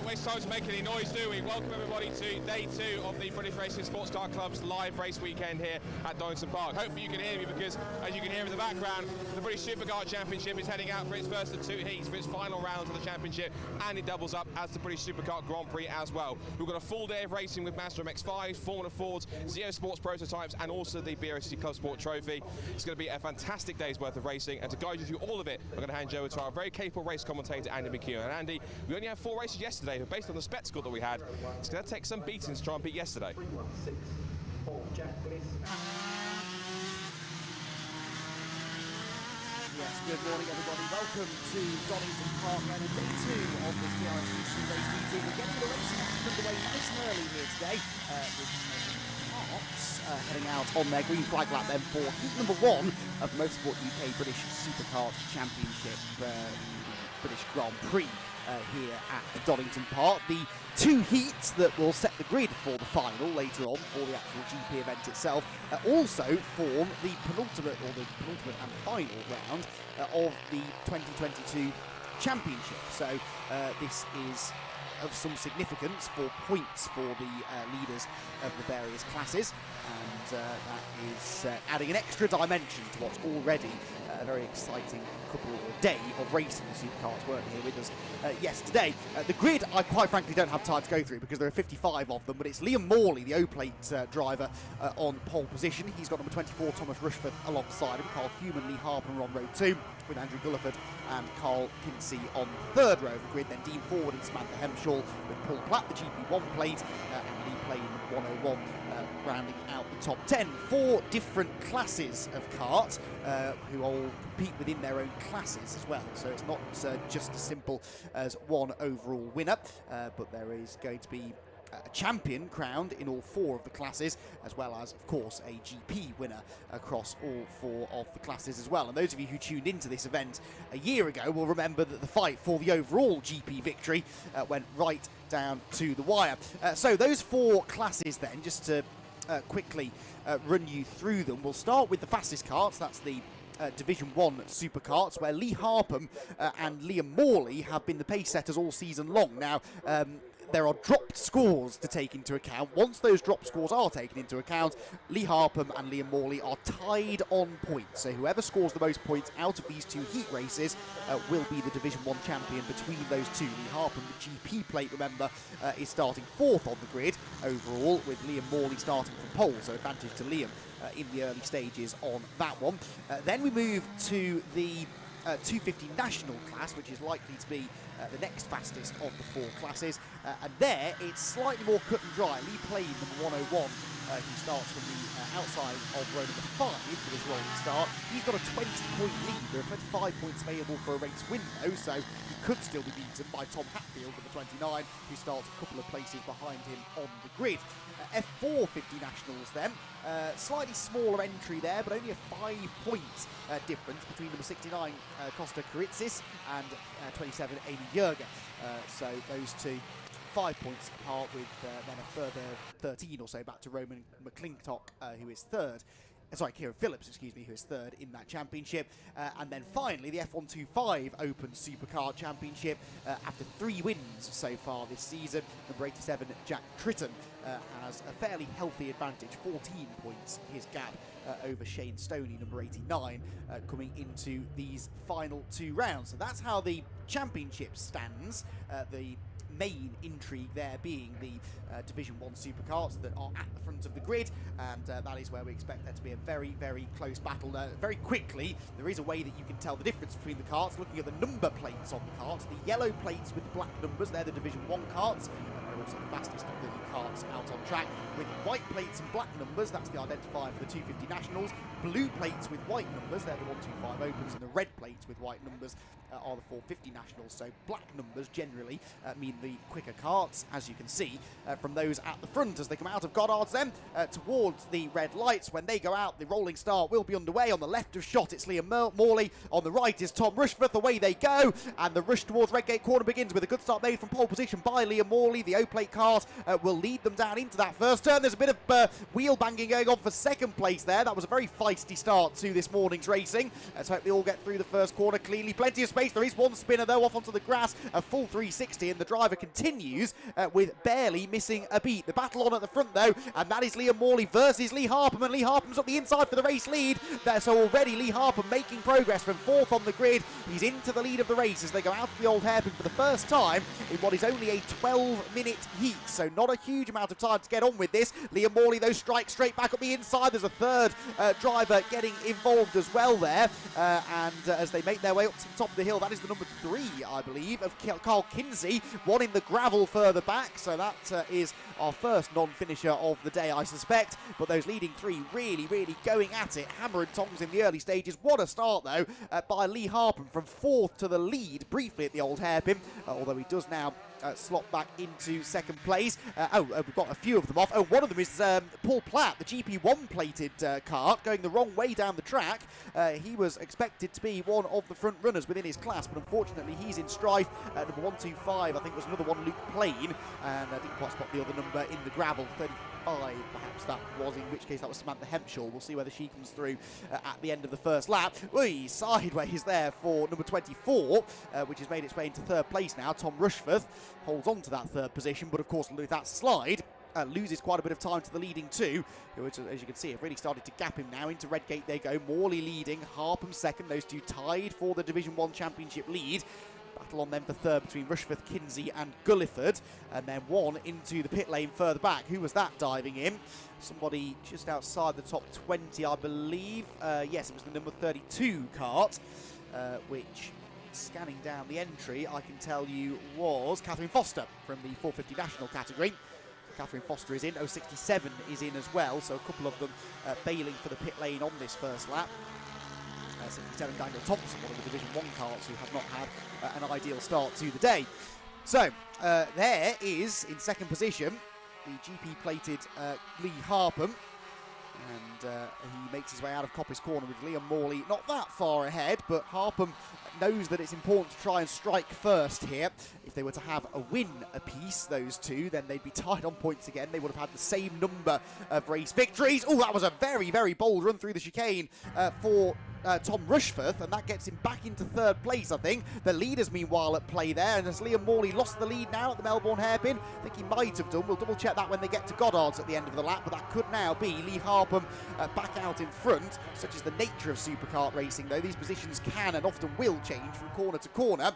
don't waste time to make any noise, do we? Welcome everybody to day 2 of the British Racing Sports Car Club's live race weekend here at Donington Park. Hopefully you can hear me because, as you can hear in the background, the British Superkart Championship is heading out for its first of 2 heats for its final round of the championship, and it doubles up as the British Superkart Grand Prix as well. We've got a full day of racing with Mazda MX-5s, Formula Fords, Zeo Sports prototypes, and also the BRSCC Club Sport Trophy. It's going to be a fantastic day's worth of racing, and to guide you through all of it, I'm going to hand you over to our very capable race commentator, Andy McHugh. And Andy, we only had 4 races yesterday, but based on the spectacle that we had, it's going to take some beatings to try and beat yesterday. Yes, good morning everybody. Welcome to Donington Park and day 2 of this BRSCC race meeting. We're getting the racing underway nice and early here today with Hearts heading out on their green flag lap then for heat number 1 of Motorsport UK British Superkart Championship British Grand Prix here at Donington Park. The 2 heats that will set the grid for the final later on for the actual GP event itself also form the penultimate and final round of the 2022 championship. So this is of some significance for points for the leaders of the various classes, and that is adding an extra dimension to what's already a very exciting couple of day of racing. The Superkarts weren't here with us yesterday. The grid I quite frankly don't have time to go through because there are 55 of them, but it's Liam Morley, the O-Plate driver, on pole position. He's got number 24 Thomas Rushford alongside him, Carl Human, Lee Harper on row 2 with Andrew Gulliford and Carl Kinsey on the 3rd row of the grid. Then Dean Forward and Samantha Hemshaw with Paul Platt, the GP1 plate, and Lee Plain 101 rounding out the top 10. 4 different classes of kart who all compete within their own classes as well. So it's not just as simple as one overall winner, but there is going to be a champion crowned in all 4 of the classes, as well as, of course, a GP winner across all 4 of the classes as well. And those of you who tuned into this event a year ago will remember that the fight for the overall GP victory went right down to the wire. So those 4 classes then, just to quickly run you through them, we'll start with the fastest karts. That's the Division 1 Superkarts, where Lee Harpham and Liam Morley have been the pace setters all season long. Now, there are dropped scores to take into account. Once those dropped scores are taken into account, Lee Harpham and Liam Morley are tied on points. So whoever scores the most points out of these 2 heat races will be the Division 1 champion between those 2. Lee Harpham, the GP plate, remember, is starting 4th on the grid overall, with Liam Morley starting from pole, so advantage to Liam in the early stages on that one. Then we move to the 250 national class, which is likely to be the next fastest of the 4 classes, and there it's slightly more cut and dry. Lee Plain, number 101, who starts from the outside of row number 5 for this rolling start. He's got a 20-point lead. There are 25 points available for a race win though, so he could still be beaten by Tom Hatfield with the 29, who starts a couple of places behind him on the grid. F4 50 nationals then, slightly smaller entry there, but only a 5-point difference between number 69 Costa Karitsis and 27 Amy Jurger. So those 2 5 points apart, with then a further 13 or so back to Roman McClintock, who is 3rd. Sorry, Kieran Phillips, excuse me, who is 3rd in that championship. And then finally, the F125 Open Superkart Championship, after 3 wins so far this season, number 87 Jack Tritton has a fairly healthy advantage, 14 points his gap over Shane Stoney, number 89, coming into these final 2 rounds. So that's how the championship stands. The main intrigue there being the Division 1 Superkarts that are at the front of the grid, and that is where we expect there to be a very, very close battle. Very quickly, there is a way that you can tell the difference between the karts, looking at the number plates on the karts. The yellow plates with the black numbers, they're the Division 1 karts, and they're also the fastest of the karts out on track. With white plates and black numbers, that's the identifier for the 250 Nationals. Blue plates with white numbers, they're the 125 Opens, and the red plates with white numbers are the 450 Nationals. So black numbers generally mean the quicker karts, as you can see from those at the front as they come out of Goddard's then towards the red lights. When they go out, the rolling start will be underway. On the left of shot, it's Liam Morley. On the right is Tom Rushforth. Away they go, and the rush towards Redgate Corner begins with a good start made from pole position by Liam Morley. The plate cars will lead them down into that first turn. There's a bit of wheel banging going on for second place there. That was a very feisty start to this morning's racing. Let's hope they all get through the first corner cleanly. Plenty of space. There is one spinner though off onto the grass, a full 360, and the driver continues with barely missing a beat. The battle on at the front though, and that is Liam Morley versus Lee Harpham, and Lee Harpham's up the inside for the race lead. So already Lee Harpham making progress from fourth on the grid. He's into the lead of the race as they go out of the old hairpin for the first time in what is only a 12-minute heat, so not a huge amount of time to get on with this. Liam Morley though strikes straight back up the inside. There's a third driver getting involved as well there, and as they make their way up to the top of the hill, that is the number 3, I believe, of Carl Kinsey, one in the gravel further back, so that is our first non-finisher of the day, I suspect. But those leading 3 really going at it, hammer and tongs in the early stages. What a start though by Lee Harpham from fourth to the lead briefly at the old hairpin, although he does now slot back into second place. We've got a few of them off. Oh, one of them is Paul Platt, the GP1 plated kart, going the wrong way down the track. He was expected to be one of the front runners within his class, but unfortunately he's in strife. Number 125, I think, was another one, Luke Plain, and I didn't quite spot the other number in the gravel, 35 perhaps that was, in which case that was Samantha Hempshaw. We'll see whether she comes through at the end of the first lap. Sideways there for number 24, which has made its way into third place now. Tom Rushforth holds on to that third position, but of course with that slide loses quite a bit of time to the leading 2, which, as you can see, have really started to gap him now. Into Redgate they go. Morley leading, Harpham second. Those two tied for the Division 1 Championship lead. Battle on them for third between Rushforth, Kinsey and Gulliford, and then one into the pit lane further back. Who was that diving in? Somebody just outside the top 20, I believe. Yes, it was the number 32 kart, which, scanning down the entry, I can tell you was Catherine Foster from the 450 national category. Catherine Foster is in, 067 is in as well, so a couple of them bailing for the pit lane on this first lap. 67 Daniel Thompson, one of the Division 1 karts who have not had an ideal start to the day. So there is, in second position, the GP plated Lee Harpham, and he makes his way out of Coppice Corner with Liam Morley not that far ahead, but Harpham knows that it's important to try and strike first here. If they were to have a win apiece, those two, then they'd be tied on points again. They would have had the same number of race victories. Oh, that was a very bold run through the chicane for Tom Rushforth, and that gets him back into third place, I think. The leaders, meanwhile, at play there, and as Liam Morley lost the lead now at the Melbourne hairpin, I think he might have done. We'll double-check that when they get to Goddard's at the end of the lap, but that could now be Lee Harpham back out in front. Such is the nature of superkart racing, though. These positions can and often will change from corner to corner,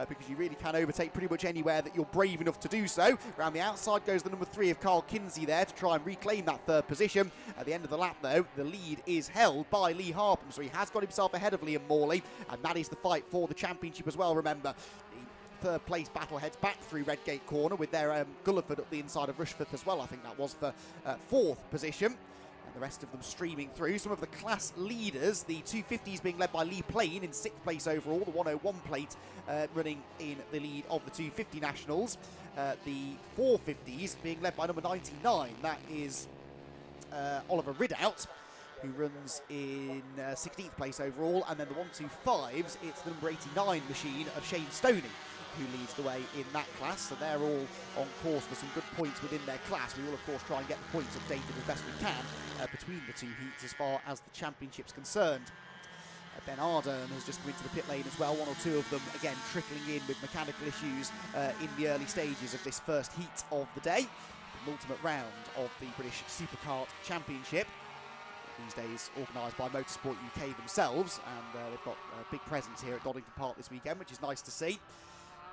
because you really can overtake pretty much anywhere that you're brave enough to do so. Around the outside goes the number 3 of Carl Kinsey there to try and reclaim that third position. At the end of the lap, though, the lead is held by Lee Harpham, so he has got himself ahead of Liam Morley, and that is the fight for the championship as well. Remember, the third place battle heads back through Redgate Corner with their Gulliford up the inside of Rushforth as well. I think that was for fourth position, and the rest of them streaming through. Some of the class leaders, the 250s being led by Lee Plain in sixth place overall, the 101 plate running in the lead of the 250 nationals. The 450s being led by number 99, that is Oliver Ridout, who runs in 16th place overall, and then the 125s, it's the number 89 machine of Shane Stoney, who leads the way in that class. So they're all on course for some good points within their class. We will, of course, try and get the points updated as best we can between the two heats as far as the championship's concerned. Ben Ardern has just come into the pit lane as well, one or two of them, again, trickling in with mechanical issues in the early stages of this first heat of the day, the ultimate round of the British Superkart Championship. These days organised by Motorsport UK themselves, and they've got a big presence here at Donington Park this weekend, which is nice to see.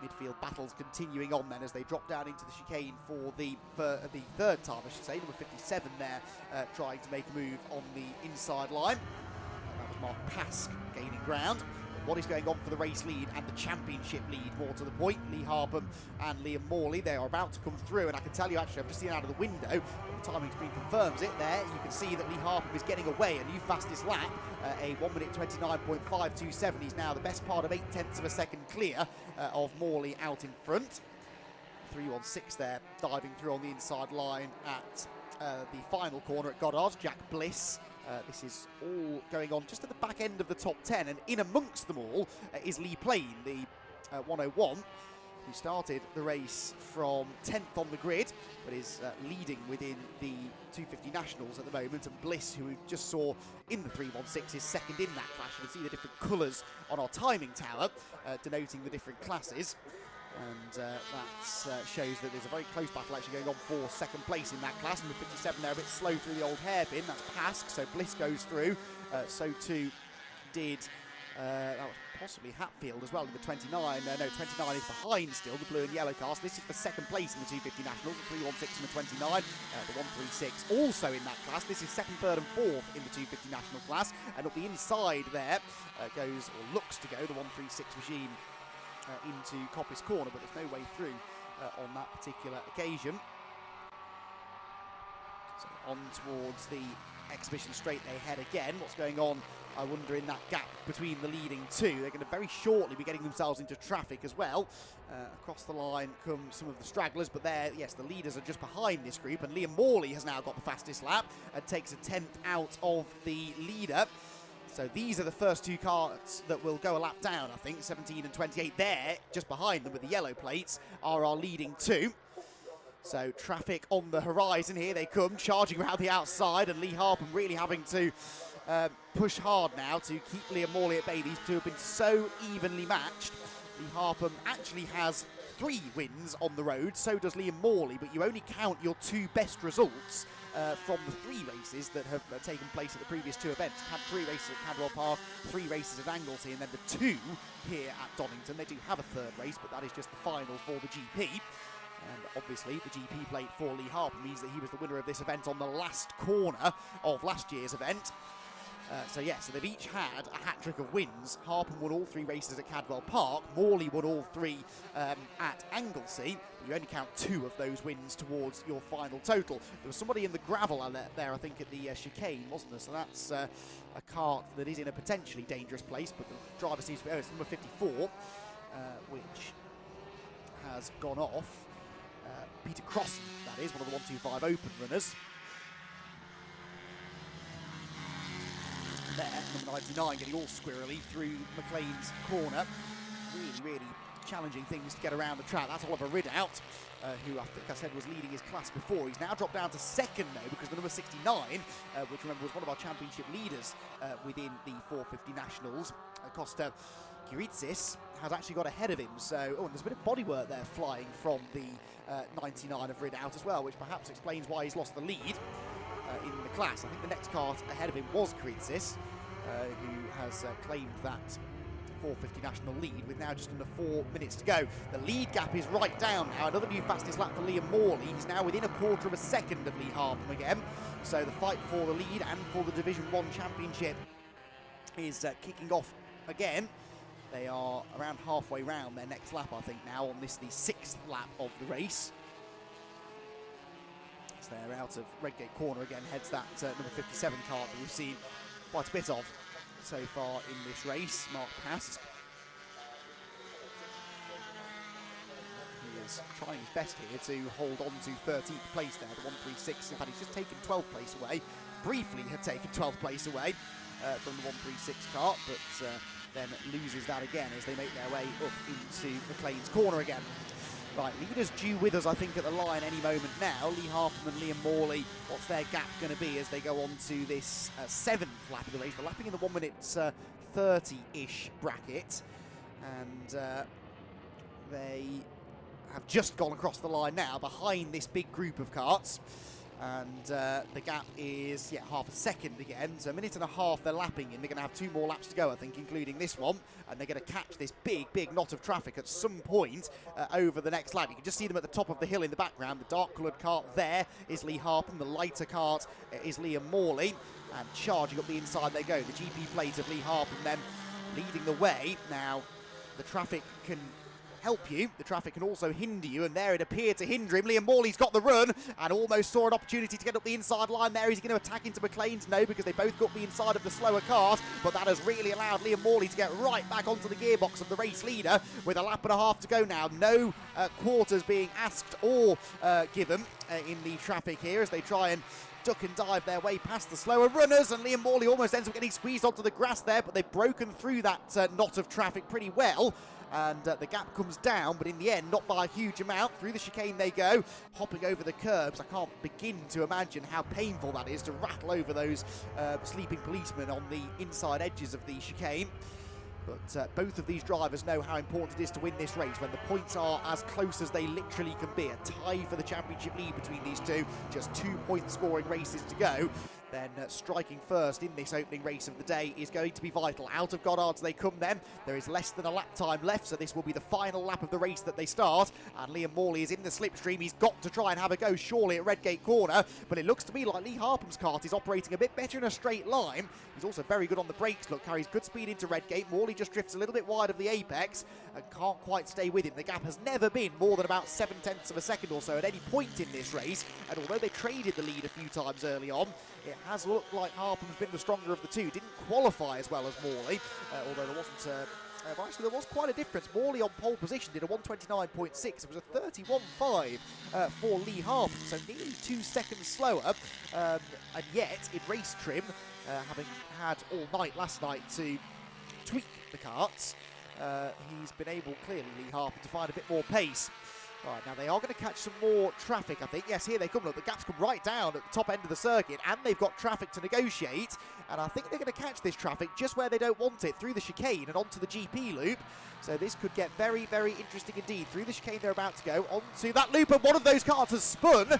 Midfield battles continuing on then as they drop down into the chicane for the third time, I should say. Number 57 there, trying to make a move on the inside line. That was Mark Pask gaining ground. What is going on for the race lead and the championship lead, more to the point? Lee Harpham and Liam Morley, they are about to come through, and I can tell you, actually, I've just seen out of the window, the timing screen confirms it there. You can see that Lee Harpham is getting away, a new fastest lap, a 1 minute 29.527. He's now the best part of 0.8 of a second clear of Morley out in front. 316 there, diving through on the inside line at the final corner at Goddard's. Jack Bliss. This is all going on just at the back end of the top 10, and in amongst them all is Lee Plain, the 101. who started the race from 10th on the grid, but is leading within the 250 Nationals at the moment, and Bliss, who we just saw in the 316, is second in that class. You can see the different colours on our timing tower, denoting the different classes. And that shows that there's a very close battle actually going on for second place in that class. Number 57 there, a bit slow through the old hairpin. That's Pask, so Bliss goes through. So too did that was possibly Hatfield as well in the 29. No, 29 is behind still, the blue and yellow cars. This is for second place in the 250 Nationals, the 316 and the 29. The 136 also in that class. This is second, third and fourth in the 250 National class. And up the inside there goes, or looks to go, the 136 regime into Coppice Corner, but there's no way through on that particular occasion. So on towards the exhibition straight they head again. What's going on, I wonder, in that gap between the leading two? They're going to very shortly be getting themselves into traffic as well. Across the line come some of the stragglers, but there, yes, the leaders are just behind this group, and Liam Morley has now got the fastest lap and takes a 10th out of the leader. So these are the first two cars that will go a lap down, I think. 17 and 28 there, just behind them with the yellow plates, are our leading two. So traffic on the horizon, here they come, charging around the outside, and Lee Harpham really having to push hard now to keep Liam Morley at bay. These two have been so evenly matched. Lee Harpham actually has 3 wins on the road, so does Liam Morley, but you only count your 2 best results from the 3 races that have taken place at the previous 2 events. 3 races at Cadwell Park, 3 races at Anglesey, and then the 2 here at Donington. They do have a 3rd race, but that is just the final for the GP. And obviously the GP plate for Lee Harpham means that he was the winner of this event on the last corner of last year's event. So they've each had a hat-trick of wins. Harpham won all 3 races at Cadwell Park. Morley won all 3 at Anglesey. You only count 2 of those wins towards your final total. There was somebody in the gravel there, I think, at the chicane, wasn't there? So that's a kart that is in a potentially dangerous place, but the driver seems to be, it's number 54, which has gone off. Peter Crossan, that is, one of the 125 Open runners. There, number 99 getting all squirrely through McLean's corner. Really challenging things to get around the track. That's Oliver Ridout, who I think I said was leading his class before. He's now dropped down to 2nd though, because the number 69, which remember was one of our championship leaders within the 450 Nationals, Costa Kuritsis, has actually got ahead of him. So, and there's a bit of bodywork there flying from the 99 of Ridout as well, which perhaps explains why he's lost the lead in the class. I think the next kart ahead of him was Kuritsis, who has claimed that 450 national lead with now just under 4 minutes to go. The lead gap is right down now. Another new fastest lap for Liam Morley. He's now within a quarter of a second of Lee Harpham again. So the fight for the lead and for the Division 1 championship is kicking off again. They are around halfway round their next lap, I think, now on this, the 6th lap of the race. As they're out of Redgate Corner again, heads that number 57 kart that we've seen quite a bit of so far in this race, Mark Pask. He is trying his best here to hold on to 13th place there, the 136. In fact, he's just taken 12th place away. Briefly had taken 12th place away from the 136 kart, but then loses that again as they make their way up into McLean's corner again. Right, leaders due with us, I think, at the line any moment now. Lee Harpham and Liam Morley, what's their gap going to be as they go on to this 7th lap of the race? They're lapping in the 1 minute 30-ish bracket, and they have just gone across the line now behind this big group of karts. And the gap is, half a second again. So a minute and a half they're lapping in. They're going to have 2 more laps to go, I think, including this one. And they're going to catch this big knot of traffic at some point over the next lap. You can just see them at the top of the hill in the background. The dark-coloured kart there is Lee Harpham. The lighter kart is Liam Morley. And charging up the inside they go. The GP plate of Lee Harpham then leading the way. Now, the traffic can help you, the traffic can also hinder you, and there it appeared to hinder him. Liam Morley's got the run and almost saw an opportunity to get up the inside line there. Is he going to attack into McLean's? No, because they both got the inside of the slower cart, but that has really allowed Liam Morley to get right back onto the gearbox of the race leader with a lap and a half to go now. No quarters being asked or given in the traffic here as they try and duck and dive their way past the slower runners, and Liam Morley almost ends up getting squeezed onto the grass there, but they've broken through that knot of traffic pretty well. And the gap comes down, but in the end, not by a huge amount. Through the chicane they go, hopping over the curbs. I can't begin to imagine how painful that is to rattle over those sleeping policemen on the inside edges of the chicane. But both of these drivers know how important it is to win this race when the points are as close as they literally can be. A tie for the championship lead between these two, just 2-point scoring races to go. Then striking first in this opening race of the day is going to be vital. Out of Goddard's they come then. There is less than a lap time left, so this will be the final lap of the race that they start. And Liam Morley is in the slipstream. He's got to try and have a go, surely, at Redgate Corner. But it looks to me like Lee Harpham's kart is operating a bit better in a straight line. He's also very good on the brakes. Look, carries good speed into Redgate. Morley just drifts a little bit wide of the apex and can't quite stay with him. The gap has never been more than about 0.7 of a second or so at any point in this race. And although they traded the lead a few times early on, it has looked like Harpham's been the stronger of the two. Didn't qualify as well as Morley, although there wasn't... actually, there was quite a difference. Morley on pole position did a 129.6. It was a 31.5 for Lee Harpham, so nearly 2 seconds slower. And yet, in race trim, having had all night last night to tweak the karts, he's been able, clearly, Lee Harpham, to find a bit more pace. Right, now they are going to catch some more traffic, I think. Yes, here they come. Look, the gaps come right down at the top end of the circuit, and they've got traffic to negotiate. And I think they're going to catch this traffic just where they don't want it, through the chicane and onto the GP loop. So this could get very, very interesting indeed. Through the chicane they're about to go, onto that loop, and one of those cars has spun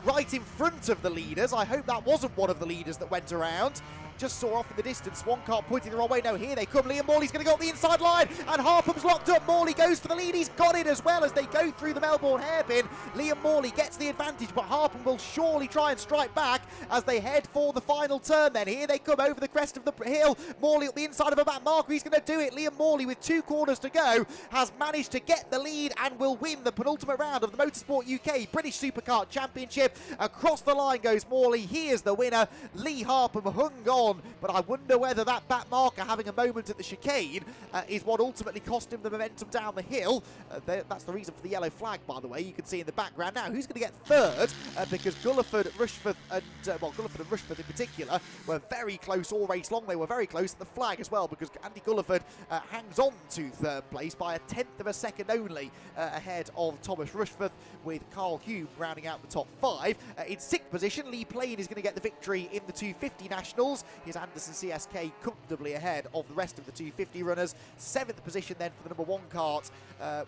right in front of the leaders. I hope that wasn't one of the leaders that went around. Just saw off in the distance, one car pointing the wrong way. No, here they come. Liam Morley's going to go up the inside line, and Harpham's locked up. Morley goes for the lead. He's got it as well as they go through the Melbourne hairpin. Liam Morley gets the advantage, but Harpham will surely try and strike back as they head for the final turn then. Here they come over the crest of the hill. Morley up the inside of a back marker. He's going to do it. Liam Morley, with 2 corners to go, has managed to get the lead and will win the penultimate round of the Motorsport UK British Superkart Championship. Across the line goes Morley. He is the winner. Lee Harpham hung on, but I wonder whether that back marker having a moment at the chicane is what ultimately cost him the momentum down the hill. That's the reason for the yellow flag, by the way. You can see in the background. Now, who's going to get third? Because Gulliford, Rushforth, and Gulliford and Rushforth in particular were very close all race long. They were very close at the flag as well, because Andy Gulliford hangs on to third place by a 1/10 of a second only ahead of Thomas Rushforth, with Carl Hume rounding out the top 5. In 6th position, Lee Plain is going to get the victory in the 250 Nationals. His Anderson CSK comfortably ahead of the rest of the 250 runners. 7th position then for the number 1 kart,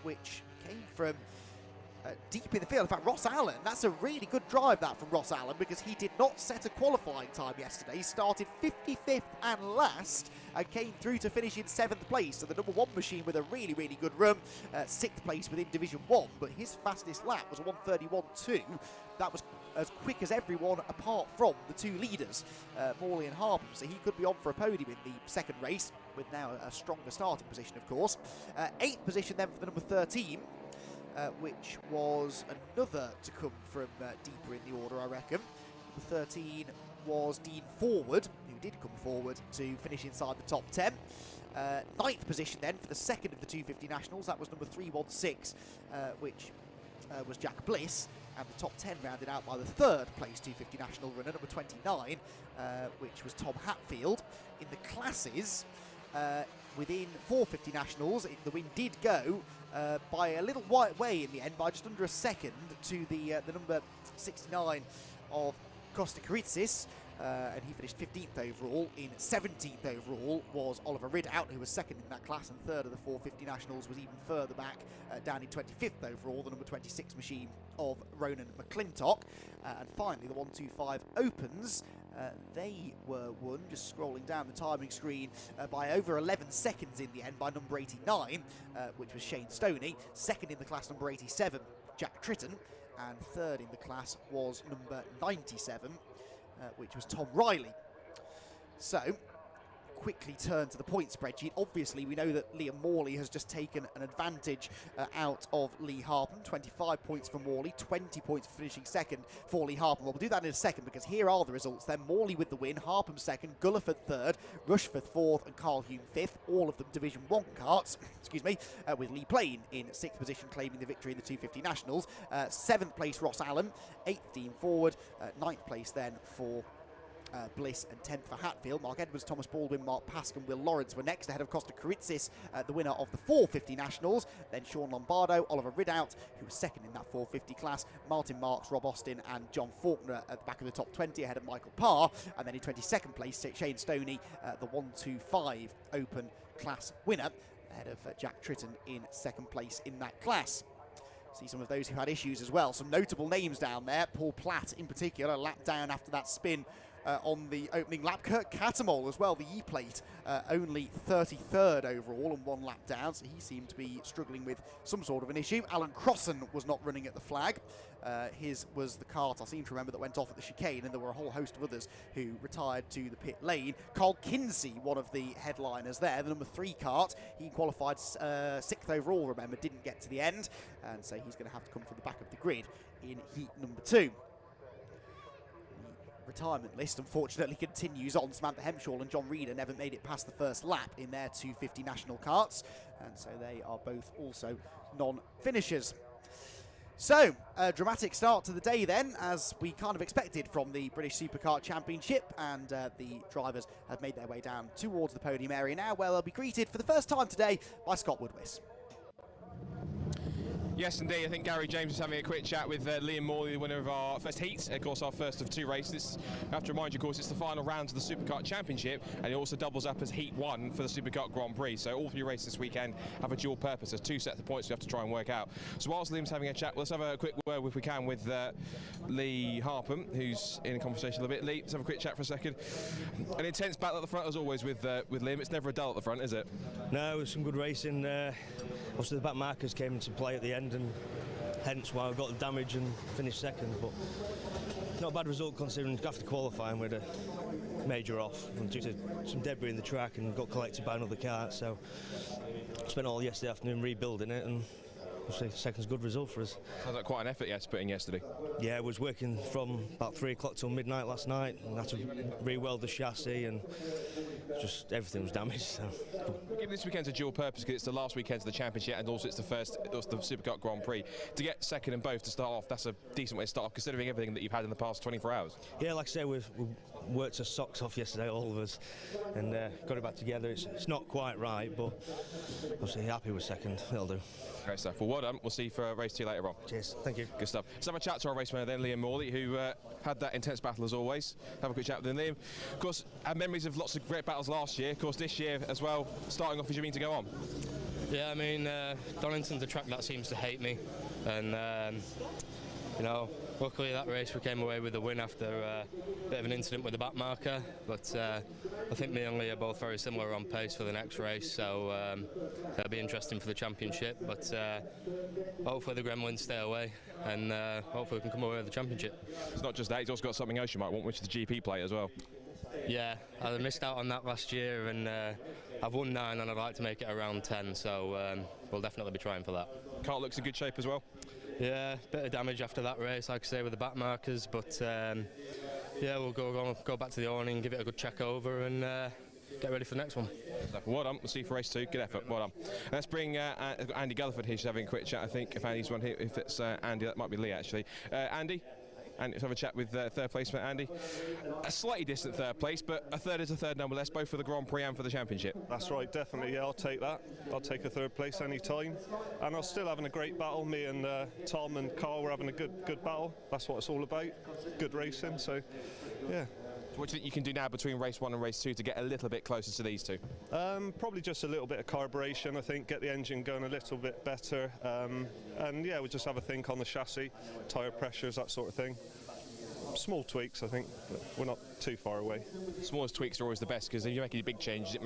which came from deep in the field. In fact, Ross Allen, that's a really good drive that from Ross Allen, because he did not set a qualifying time yesterday. He started 55th and last and came through to finish in 7th place. So the number 1 machine with a really, really good run. 6th place within Division 1, but his fastest lap was a 1:31.2. That was as quick as everyone apart from the 2 leaders, Morley and Harpham. So he could be on for a podium in the second race, with now a stronger starting position, of course. 8th position then for the number 13, which was another to come from deeper in the order, I reckon. Number 13 was Dean Forward, who did come forward to finish inside the top 10. 9th position then for the second of the 250 Nationals. That was number 316, which was Jack Bliss. And the top 10 rounded out by the 3rd place 250 National runner, number 29, which was Tom Hatfield. In the classes, within 450 Nationals, the win did go by a little way in the end, by just under a second, to the number 69 of Costa Karitsis, and he finished 15th overall. In 17th overall was Oliver Ridout, who was 2nd in that class, and 3rd of the 450 Nationals was even further back, down in 25th overall, the number 26 machine of Ronan McClintock. And finally, the 125 Opens, they were won, just scrolling down the timing screen, by over 11 seconds in the end by number 89, which was Shane Stoney. 2nd in the class, number 87, Jack Tritton, and 3rd in the class was number 97, which was Tom Riley. So, quickly turn to the point spreadsheet. Obviously, we know that Liam Morley has just taken an advantage out of Lee Harpham. 25 points for Morley, 20 points for finishing second for Lee Harpham. Well, we'll do that in a second because here are the results then. Morley with the win, Harpham second, Gulliford third, Rushforth fourth and Carl Hume fifth. All of them Division 1 karts, excuse me, with Lee Plain in 6th position claiming the victory in the 250 Nationals. 7th place Ross Allen, 8th Dean Forward, 9th place then for Bliss and 10th for Hatfield. Mark Edwards, Thomas Baldwin, Mark Pask and Will Lawrence were next ahead of Costa Karitsis, the winner of the 450 Nationals. Then Sean Lombardo, Oliver Ridout, who was second in that 450 class, Martin Marks, Rob Austin and John Faulkner at the back of the top 20 ahead of Michael Parr. And then in 22nd place, Shane Stoney, the 125 Open class winner, ahead of Jack Tritton in second place in that class. See some of those who had issues as well. Some notable names down there. Paul Platt in particular, lap down after that spin on the opening lap. Kurt Catamol as well, the E-plate, only 33rd overall and 1 lap down, so he seemed to be struggling with some sort of an issue. Alan Crossan was not running at the flag. His was the kart, I seem to remember, that went off at the chicane, and there were a whole host of others who retired to the pit lane. Carl Kinsey, one of the headliners there, the number 3 kart. He qualified 6th overall, remember, didn't get to the end, and so he's going to have to come from the back of the grid in heat number 2. Retirement list unfortunately continues on. Samantha Hemshaw and John Reeder never made it past the first lap in their 250 national karts, and so they are both also non-finishers. So, a dramatic start to the day then, as we kind of expected from the British Superkart Championship, and the drivers have made their way down towards the podium area now, where they'll be greeted for the first time today by Scott Woodwiss. Yes, indeed. I think Gary James is having a quick chat with Liam Morley, the winner of our first heat. Of course, our first of 2 races. I have to remind you, of course, it's the final round of the Superkart Championship, and it also doubles up as Heat 1 for the Superkart Grand Prix. So all 3 races this weekend have a dual purpose. There's 2 sets of points we have to try and work out. So whilst Liam's having a chat, let's have a quick word, if we can, with Lee Harpham, who's in a conversation a little bit. Lee, let's have a quick chat for a second. An intense battle at the front, as always, with Liam. It's never a dull at the front, is it? No, it was some good racing. Obviously, the back markers came into play at the end, and hence why I got the damage and finished second. But not a bad result considering after qualifying we had a major off due to some debris in the track and got collected by another car. So I spent all yesterday afternoon rebuilding it, and obviously second's a good result for us. Sounds like quite an effort you had to put in yesterday. Yeah, I was working from about 3 o'clock till midnight last night, and had to re-weld the chassis, and just everything was damaged. So. Given this weekend's a dual purpose because it's the last weekend of the championship and also it's the Superkart Grand Prix, to get second in both to start off, that's a decent way to start off considering everything that you've had in the past 24 hours. Yeah, like I say, we worked our socks off yesterday, all of us, and got it back together. It's not quite right, but obviously happy with second. It'll do. Great stuff. Well, well done. We'll see you for race 2 later on. Cheers. Thank you. Good stuff. Let's have a chat to our race winner then, Liam Morley, who had that intense battle as always. Have a quick chat with him, Liam. Of course, had memories of lots of great battles last year. Of course, this year as well, starting off as you mean to go on. Yeah, I mean, Donington's a track that seems to hate me, and you know, luckily that race we came away with a win after a bit of an incident with the back marker, but I think me and Lee are both very similar on pace for the next race, so it'll be interesting for the championship, but hopefully the Gremlins stay away, and hopefully we can come away with the championship. It's not just that, he's also got something else you might want, which is the GP plate as well. Yeah, I missed out on that last year, and I've won 9 and I'd like to make it around 10, so we'll definitely be trying for that. Car looks in good shape as well. Yeah, bit of damage after that race, like I say, with the back markers, but yeah, we'll go back to the awning, give it a good check over, and get ready for the next one. Well done. We'll see you for race 2. Good effort. Well done. Let's bring Andy Gulliford here. She's having a quick chat, I think. If Andy's one here, if it's Andy, that might be Lee actually. Andy? And let's have a chat with third placement Andy. A slightly distant third place, but a third is a third nonetheless, both for the Grand Prix and for the championship. That's right, definitely. Yeah, I'll take that. I'll take a third place any time. And I'm still having a great battle. Me and Tom and Carl were having a good battle. That's what it's all about. Good racing. So, yeah. What do you think you can do now between race 1 and race 2 to get a little bit closer to these two? Probably just a little bit of carburation, I think, get the engine going a little bit better. And yeah, we'll just have a think on the chassis, tyre pressures, that sort of thing. Small tweaks, I think, but we're not too far away. Smallest tweaks are always the best because if you make any big changes,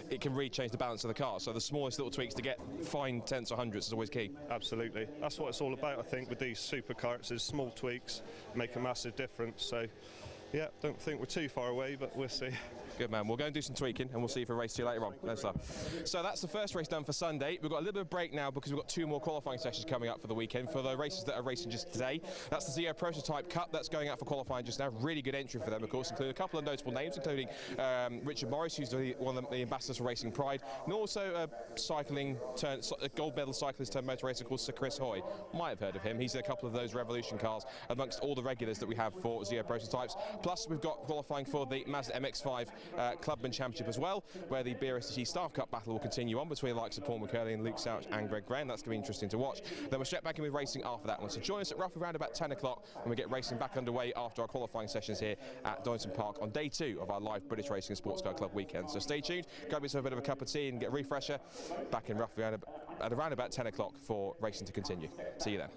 it can really change the balance of the car. So the smallest little tweaks to get fine tenths or hundredths is always key. Absolutely. That's what it's all about, I think, with these superkarts, is small tweaks make a massive difference. So, yeah, don't think we're too far away, but we'll see. Good man. We'll go and do some tweaking, and we'll see you for race 2 later on. Thanks, sir. So that's the first race done for Sunday. We've got a little bit of break now because we've got 2 more qualifying sessions coming up for the weekend for the races that are racing just today. That's the Zero Prototype Cup that's going out for qualifying just now. Really good entry for them, of course, including a couple of notable names, including Richard Morris, who's one of the ambassadors for Racing Pride, and also a gold medal cyclist turned motor racer called Sir Chris Hoy. Might have heard of him. He's in a couple of those Revolution cars amongst all the regulars that we have for Zero Prototypes. Plus, we've got qualifying for the Mazda MX-5 Clubman Championship as well, where the BRSCC Staff Cup battle will continue on between the likes of Paul McCurley and Luke Souch and Greg Graham. That's going to be interesting to watch. Then we'll straight back in with racing after that one. So join us at roughly around about 10 o'clock when we get racing back underway after our qualifying sessions here at Donington Park on day 2 of our live British Racing and Sports Car Club weekend. So stay tuned, grab yourself a bit of a cup of tea and get a refresher. Back in roughly at around about 10 o'clock for racing to continue. See you then.